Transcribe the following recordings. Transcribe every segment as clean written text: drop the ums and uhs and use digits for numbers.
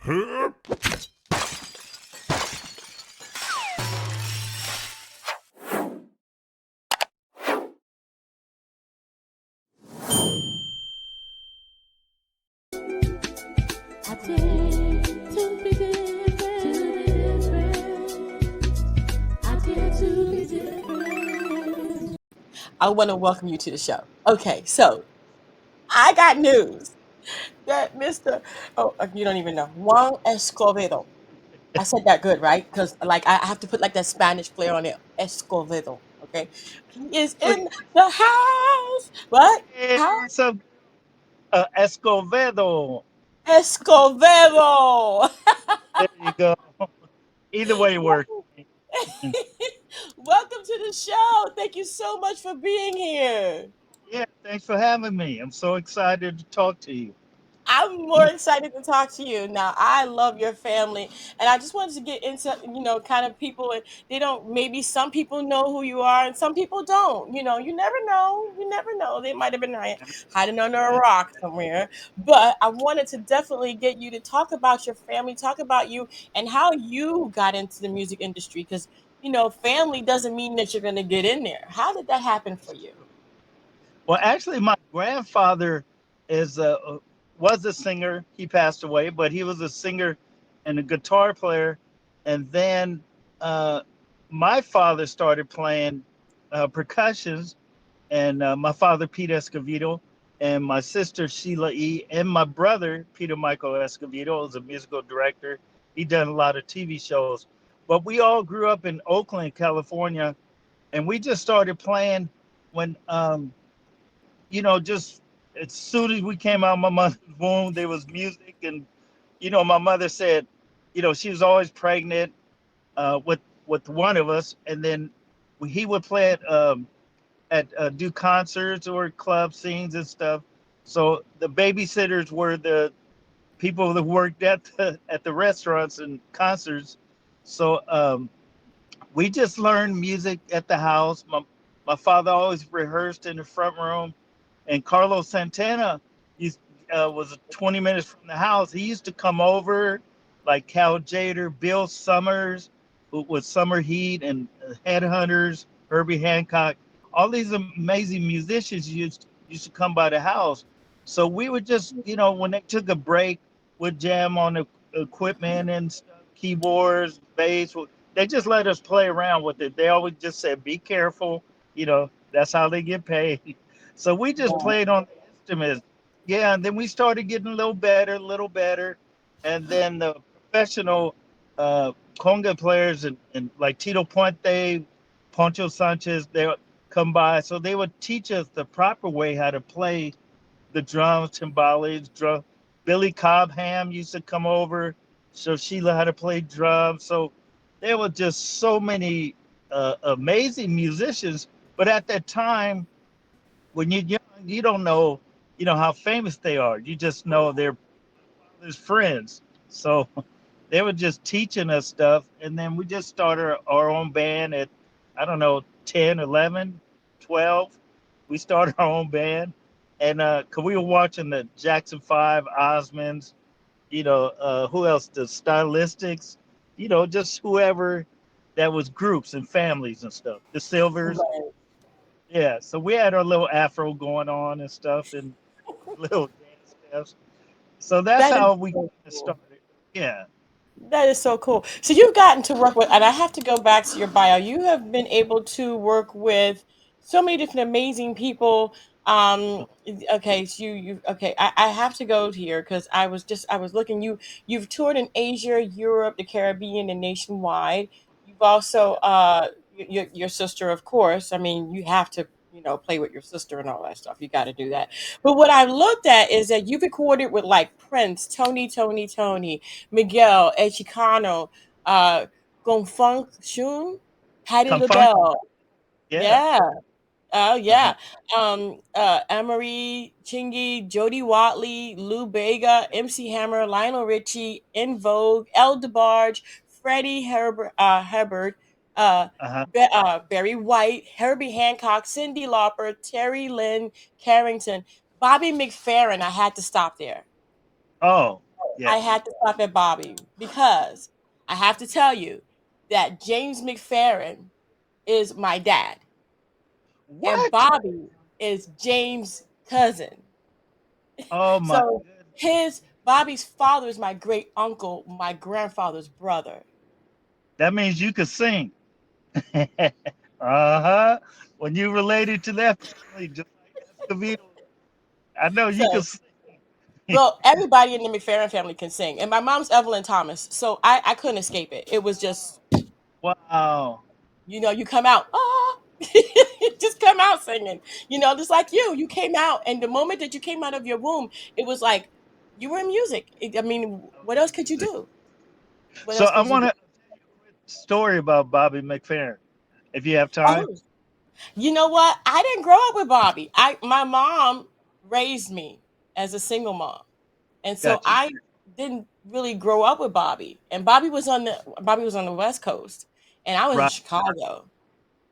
I want to welcome you to the show. Okay, so I got news that Mr. Oh, you don't even know. Juan Escovedo. I said that good, right? Because like I have to put like that Spanish flair on it. Escovedo. Okay. He is Look, in the house. What? hey, How? what's up, Escovedo? Escovedo. There you go. Either way works. Welcome. Welcome to the show. Thank you so much for being here. Yeah, thanks for having me. I'm so excited to talk to you. I'm more excited to talk to you now. I love your family, and I just wanted to get into kind of people. And they don't. Maybe some people know who you are, and some people don't. You never know. You never know. They might have been hiding under a rock somewhere. But I wanted to definitely get you to talk about your family, talk about you, and how you got into the music industry. Because family doesn't mean that you're going to get in there. How did that happen for you? Well, actually, my grandfather is was a singer. He passed away, but he was a singer and a guitar player. And then uh, my father started playing percussions, and my father Pete Escovedo, and my sister Sheila E, and my brother Peter Michael Escovedo is a musical director. He done a lot of TV shows, but we all grew up in Oakland, California, and we just started playing when just as soon as we came out of my mother's womb, there was music, and my mother said, she was always pregnant with one of us, and then he would play at do concerts or club scenes and stuff. So the babysitters were the people that worked at the restaurants and concerts. So we just learned music at the house. My father always rehearsed in the front room, and Carlos Santana used, was 20 minutes from the house. He used to come over, like Cal Jader, Bill Summers, with Summer Heat, and Headhunters, Herbie Hancock. All these amazing musicians used to come by the house. So we would just, when they took a break, would jam on the equipment and stuff, keyboards, bass. They just let us play around with it. They always just said, "Be careful." That's how they get paid. So we just Yeah. played on the instruments. Yeah, and then we started getting a little better. And then the professional conga players and like Tito Puente, Poncho Sanchez, they would come by. So they would teach us the proper way how to play the drums, timbales, drum. Billy Cobham used to come over, show Sheila how to play drums. So there were just so many amazing musicians. But at that time, when you're young, you don't know, how famous they are. You just know they're father's friends. So they were just teaching us stuff, and then we just started our own band at, I don't know, 10, 11, 12. We started our own band, and cause we were watching the Jackson 5, Osmonds, who else, the Stylistics, just whoever that was, groups and families and stuff, the Silvers. Right. Yeah, so we had our little afro going on and stuff, and little dance steps. So that's That is how we kind so of cool. started. Yeah. That is so cool. So you've gotten to work with, and I have to go back to your bio. You have been able to work with so many different amazing people. Okay, so okay. I have to go here because I was looking. You've toured in Asia, Europe, the Caribbean, and nationwide. You've also your sister, of course. I mean, you have to play with your sister and all that stuff. You got to do that. But what I looked at is that you've recorded with like Prince, Toni, Miguel, Chicano, uh, Funk, Shun, Patti Come fun. LaBelle. Yeah. Yeah. Oh Uh-huh. yeah. Amerie, Chingy, Jody Watley, Lou Bega, MC Hammer, Lionel Richie, In Vogue, DeBarge, Freddie Hubbard, Uh-huh. Barry White, Herbie Hancock, Cyndi Lauper, Teri, Lynn, Carrington, Bobby McFerrin. I had to stop there. Oh. I had to stop at Bobby because I have to tell you that James McFerrin is my dad, and What? Bobby is James' cousin. Oh my So goodness. his Bobby's father is my great uncle, my grandfather's brother. That means you could sing. Uh-huh. When you related to that family, just like Escovedo, I know you So could sing. well, everybody in the McFerrin family can sing, and my mom's Evelyn Thomas, so I couldn't escape it. It was just Wow. you come out, just come out singing, just like you came out, and the moment that you came out of your womb, it was like you were in music. I mean, what else could you Music. do? What So else I could you want do? to story about Bobby McFerrin, if you have time. Oh, you know what? I didn't grow up with Bobby. My mom raised me as a single mom. And so Gotcha. I didn't really grow up with Bobby. And Bobby was on the West Coast and I was in Right. Chicago,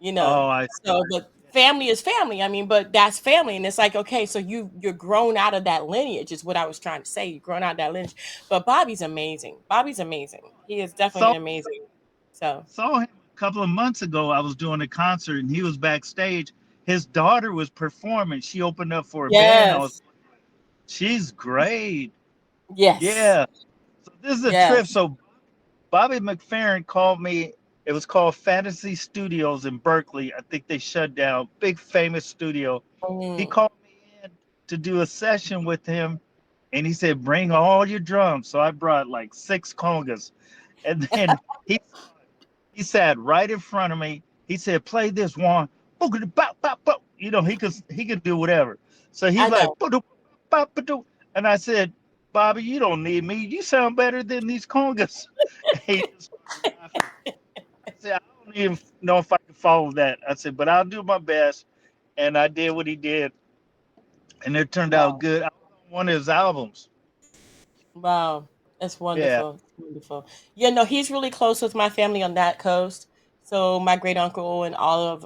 Oh, I So but family is family. I mean, but that's family. And it's like, okay, so you're grown out of that lineage is what I was trying to say. You're grown out of that lineage. But Bobby's amazing. Bobby's amazing. He is definitely saw an amazing. So saw him a couple of months ago. I was doing a concert and he was backstage. His daughter was performing. She opened up for a band. yes. She's great. Yes. Yeah. So this is a trip. Yes. So Bobby McFerrin called me. It was called Fantasy Studios in Berkeley. I think they shut down. Big famous studio. He Mm. called me in to do a session with him, and he said, "Bring all your drums." So I brought like 6 congas, and then he he sat right in front of me. He said, "Play this one." He could do whatever. So he's I like, know. and I said, "Bobby, you don't need me. You sound better than these congas." He just started laughing. I said, "I don't even know if I can follow that." I said, "But I'll do my best." And I did what he did, and it turned out Wow. good. I was on one of his albums. Wow, that's Yeah, wonderful. Wonderful. Yeah, no, he's really close with my family on that coast. So my great uncle and all of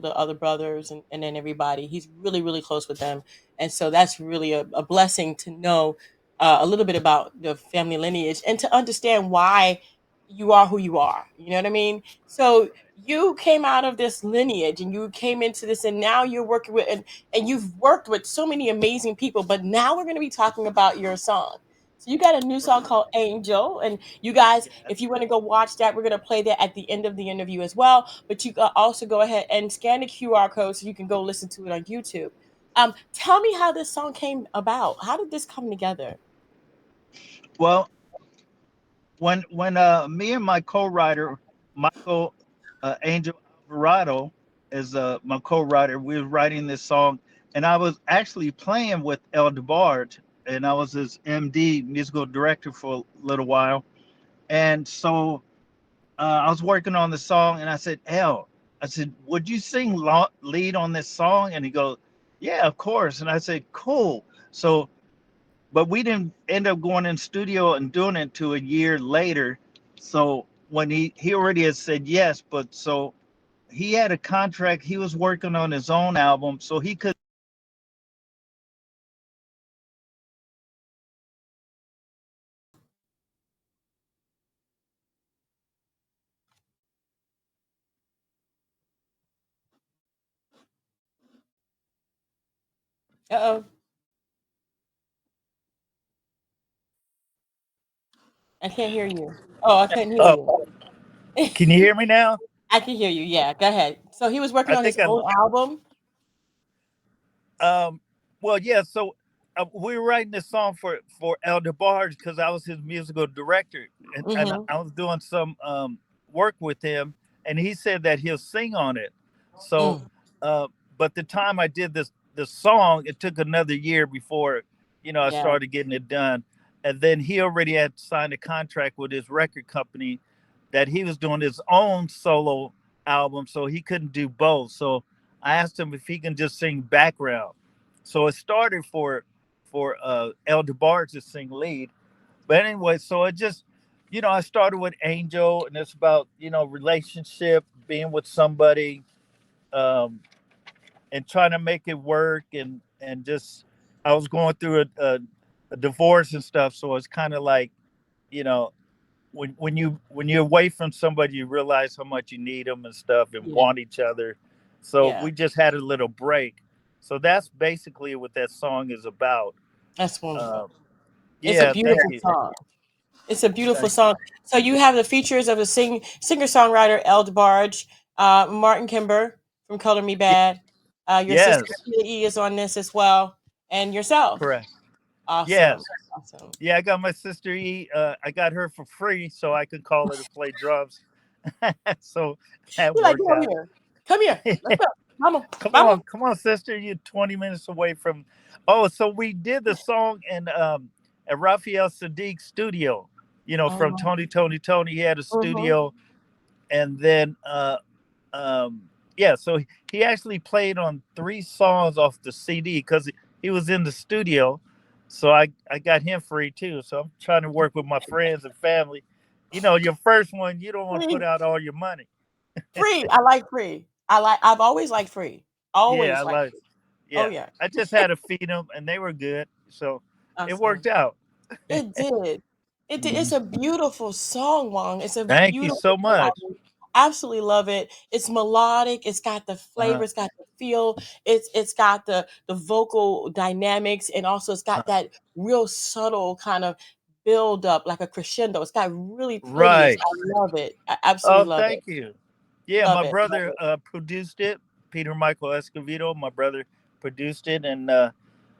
the other brothers and then everybody, he's really really close with them, and so that's really a blessing to know a little bit about the family lineage and to understand why you are who you are. You know what I mean? So you came out of this lineage and you came into this, and now you're working with and you've worked with so many amazing people. But now we're going to be talking about your song. So you got a new song called Angel. And you guys, yeah. if you want to go watch that, we're going to play that at the end of the interview as well. But you can also go ahead and scan the QR code so you can go listen to it on YouTube. Tell me how this song came about. How did this come together? Well, when me and my co-writer Michael Angel Alvarado is my co-writer. We were writing this song, and I was actually playing with DeBarge, and I was his MD, musical director, for a little while. And so I was working on the song, and I said, "El," I said, "Would you sing lead on this song?" And he goes, "Yeah, of course." And I said, "Cool." So but we didn't end up going in studio and doing it to a year later. So when he already had said yes, but so he had a contract. He was working on his own album, so he could. Uh oh. I can't hear you. Oh, I couldn't hear Oh, you. can you hear me now? I can hear you. Yeah, go ahead. So he was working I on his think I'm. own album. Um, well, yeah. So we were writing this song for El DeBarge because I was his musical director, and Mm-hmm. I was doing some work with him, and he said that he'll sing on it. So, Mm, uh, but the time I did this song, it took another year before I yeah. started getting it done, and then he already had signed a contract with his record company that he was doing his own solo album, so he couldn't do both. So I asked him if he can just sing background. So it started for El DeBarge to sing lead. But anyway, so it just I started with Angel, and it's about relationship, being with somebody, um, and trying to make it work, and just I was going through a divorce and stuff. So it's kind of like, you know, when you're away from somebody, you realize how much you need them and stuff, and Yeah. want each other. So Yeah. we just had a little break. So that's basically what that song is about. That's Uh, wonderful. It's a yeah, thank beautiful you. song. It's a beautiful Thank you. song. So you have the features of the singer-songwriter DeBarge, Martin Kember from Color Me Bad. Your sister Yes, Sheila E is on this as well, and yourself. correct. Awesome. Yes. Awesome. Yeah, I got my sister E. I got her for free so I could call her to play drums. So that You're like, worked come out. here. Come here. Let's go. Mama. Mama. Come on, sister. You're 20 minutes away from. Oh, so we did the song in at Raphael Sadiq's studio. You know, from Oh, Tony. He had a mm-hmm. studio, and then um, yeah. So he actually played on 3 songs off the CD because he was in the studio. So I got him free too. So I'm trying to work with my friends and family. You know, your first one, you don't want to put Free. out all your money. Free. I like free. I've always liked free. Yeah, I Always like like. free. Oh Yeah, yeah. I just had to feed them, and they were good, so it worked Awesome. out. It did. It did. It's Mhm. a beautiful song, Wong. It's a Thank you beautiful so much. song. Absolutely love it. It's melodic. It's got the Uh-huh. flavor. It's got the feel. It's got the vocal dynamics, and also it's got Uh-huh. that real subtle kind of build up, like a crescendo. It's got really pretty. It's Right. I love it. I absolutely Oh, love it. thank you. Yeah, Love my it. Love brother it. produced it. Peter Michael Escovedo, my brother produced it, and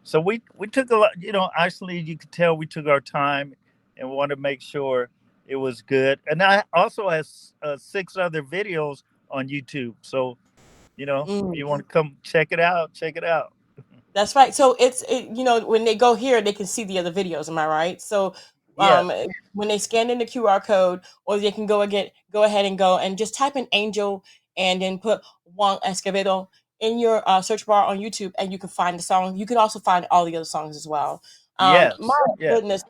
so we took a lot. You know, actually, you could tell we took our time and wanted to make sure it was good. And I also has 6 other videos on YouTube. So if Mm. you want to come check it out, check it out. That's right. So when they go here, they can see the other videos. Am I right? So, Yes, when they scan in the QR code, or they can go ahead and go and just type in Angel and then put Juan Escovedo in your search bar on YouTube, and you can find the song. You can also find all the other songs as well. My yes, yes. goodness.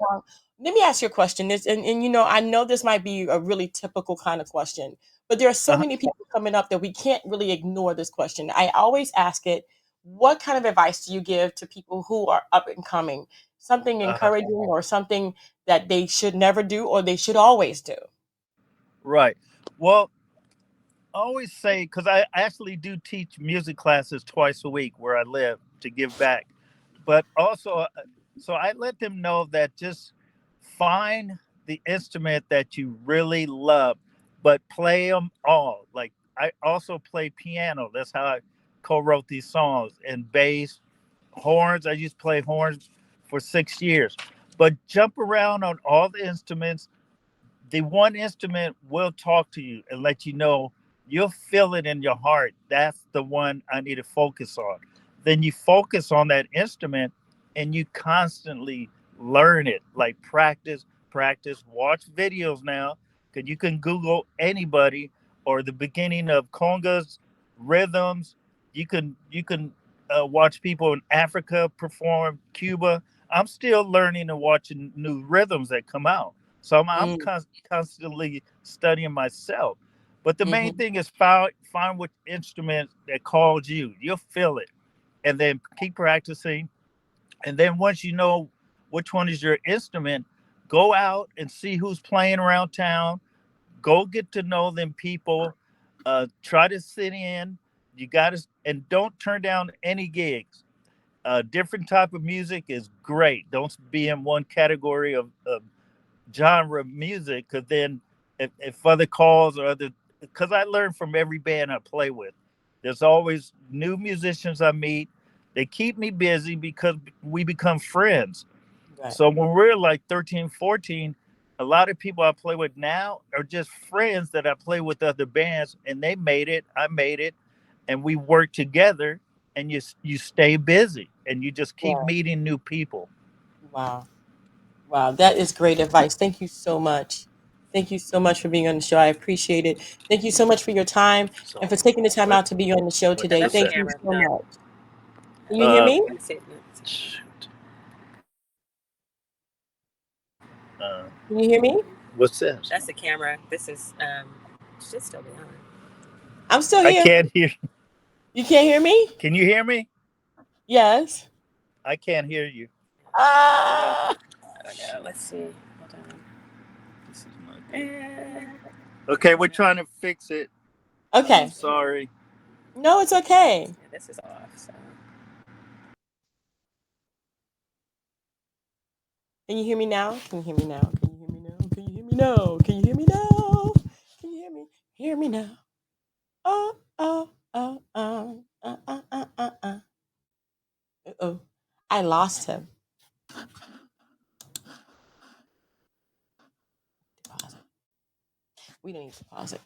Let me ask you a question. And I know this might be a really typical kind of question, but there are so Uh-huh. many people coming up that we can't really ignore this question. I always ask it: what kind of advice do you give to people who are up and coming? Something Uh-huh. encouraging, or something that they should never do or they should always do? Right. Well, I always say because I actually do teach music classes twice a week where I live to give back, but also, so I let them know that just find the instrument that you really love, but play them all. Like I also play piano. That's how I co-wrote these songs, and bass, horns. I used to play horns for 6 years, but jump around on all the instruments. The one instrument will talk to you and let you know you'll feel it in your heart. That's the one I need to focus on. Then you focus on that instrument and you constantly learn it, like practice, watch videos now, because you can Google anybody or the beginning of congas, rhythms. You can watch people in Africa perform, Cuba. I'm still learning and watching new rhythms that come out. So I'm Mm, constantly studying myself. But the main hmm thing is find what instrument that calls you. You'll feel it, and then keep practicing. And then once you know which one is your instrument, go out and see who's playing around town. Go get to know them people. Try to sit in. You got to, and don't turn down any gigs. Different type of music is great. Don't be in one category of genre of music, because then if other calls or other, because I learn from every band I play with. There's always new musicians I meet. They keep me busy because we become friends. Right. So when we're like 13, 14, a lot of people I play with now are just friends that I play with other bands, and they made it, I made it, and we work together, and you stay busy and you just keep Right. meeting new people. Wow. Wow. That is great advice. Thank you so much. Thank you so much for being on the show. I appreciate it. Thank you so much for your time and So for taking the time wait, out to be on the show wait today. a That's the Thank you second. camera. so No. much. Can you hear Uh, me? Let me see. shoot. Uh, Can you hear me? what's this? That's the camera. This is should still be on. I'm still I here. can't hear. You can't hear me? Can you hear me? Yes. I can't hear you. I don't know. Let's see. Hold on. This is my okay, we're trying to fix it. Okay. I'm sorry. No, it's okay. Yeah, this is off. So. Can you hear me now? Can you hear me now? Can you hear me now? Can you hear me now? Can you hear me now? Can you hear me? Hear me now. Oh, oh, oh, Uh-oh. I lost him. Pause it. We don't need to pause it.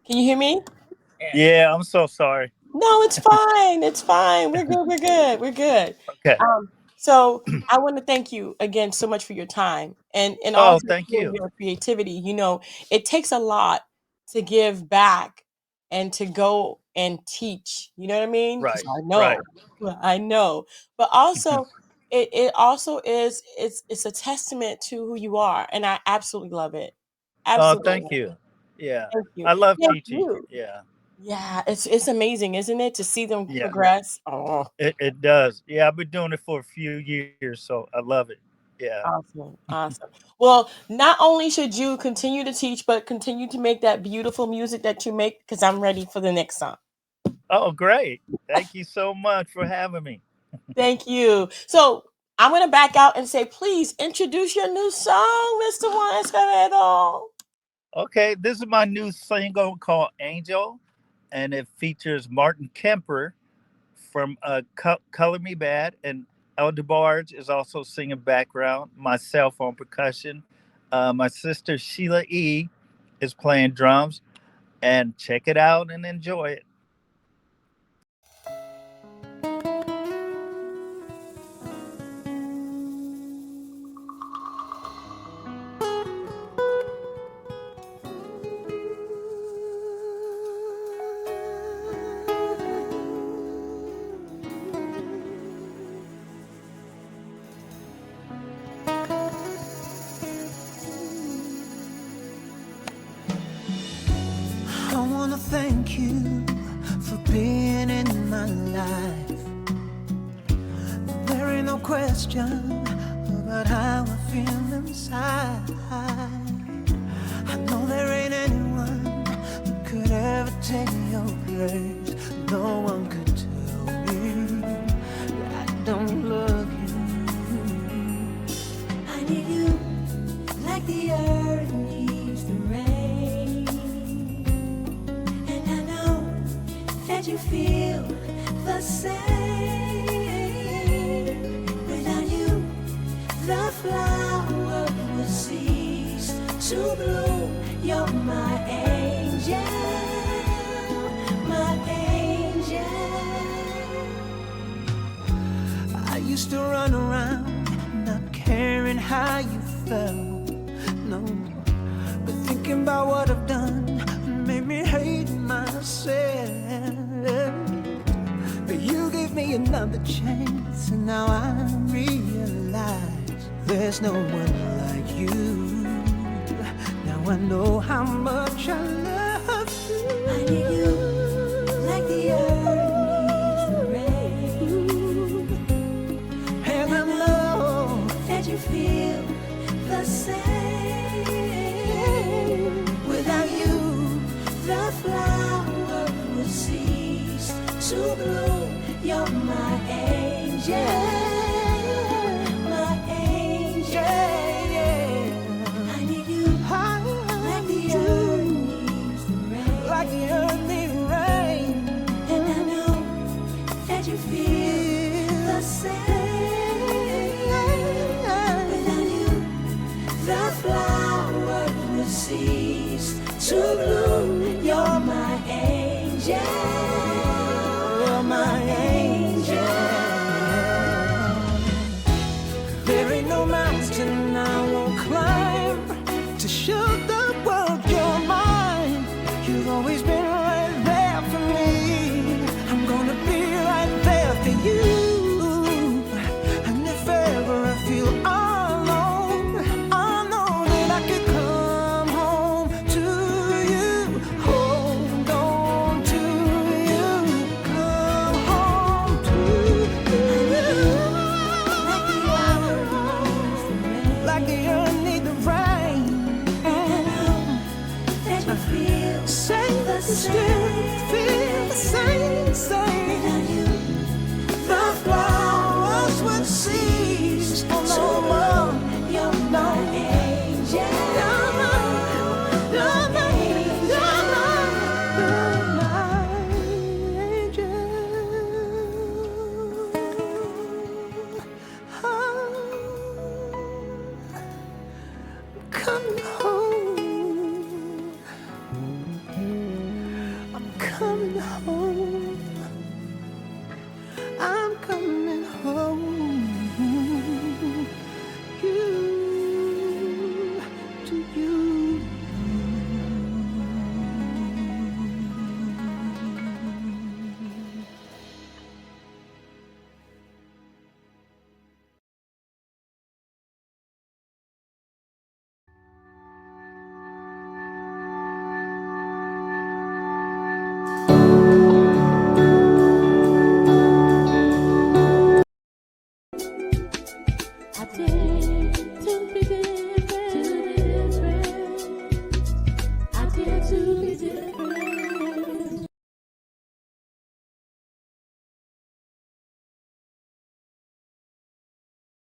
Can you hear me? Yeah, I'm so sorry. No, it's fine. It's fine. We're good. We're good. We're good. Okay. So I want to thank you again so much for your time and Oh, also thank for you. your creativity. You know, it takes a lot to give back and to go and teach. You know what I mean? 'Cause Right. I know. Right. I know. But also it also is it's a testament to who you are. And I absolutely love it. Oh, Absolutely. thank you. Yeah. Thank you. I love Thank teaching. you. Yeah. Yeah, it's amazing, isn't it, to see them Yeah. progress? Oh, It does. Yeah, I've been doing it for a few years, so I love it. Yeah. awesome, awesome. Well, not only should you continue to teach, but continue to make that beautiful music that you make because I'm ready for the next song. Oh, great. Thank you so much for having me. Thank you. So I'm gonna back out and say, please introduce your new song, Mr. Juan Escovedo. Okay, this is my new single called Angel, and it features Martin Kember from Color Me Bad, and DeBarge is also singing background, myself on percussion. My sister Sheila E is playing drums, and check it out and enjoy it. I wanna thank you for being in my life. There ain't no question about how I feel inside. I know there ain't anyone who could ever take your place. No one could tell me that I don't love you. I need you like the earth needs the rain, and I know that you feel the same. Without you, the flower will cease to bloom. You're my angel, my angel. I used to run around not caring how you felt, no, but thinking about what I've done made me hate myself. But you gave me another chance, and now I realize there's no one like you. Now I know how much I love you. I need you like the earth needs the rain, And I know that you feel the same. Without you, the flower will cease to bloom. You're my angel, my angel. I need you like the earth needs the rain, like the earth needs rain. and I know that you feel the same. Without you, the flower will cease to bloom. You're my angel, You're my angel. There ain't no mountain I won't climb to show the world you're mine. You've always been right there for me. I'm gonna be right there for you. And if ever I feel alone, still feel the same, same. The flowers would cease no more. You're my angel. You're my angel. Come home.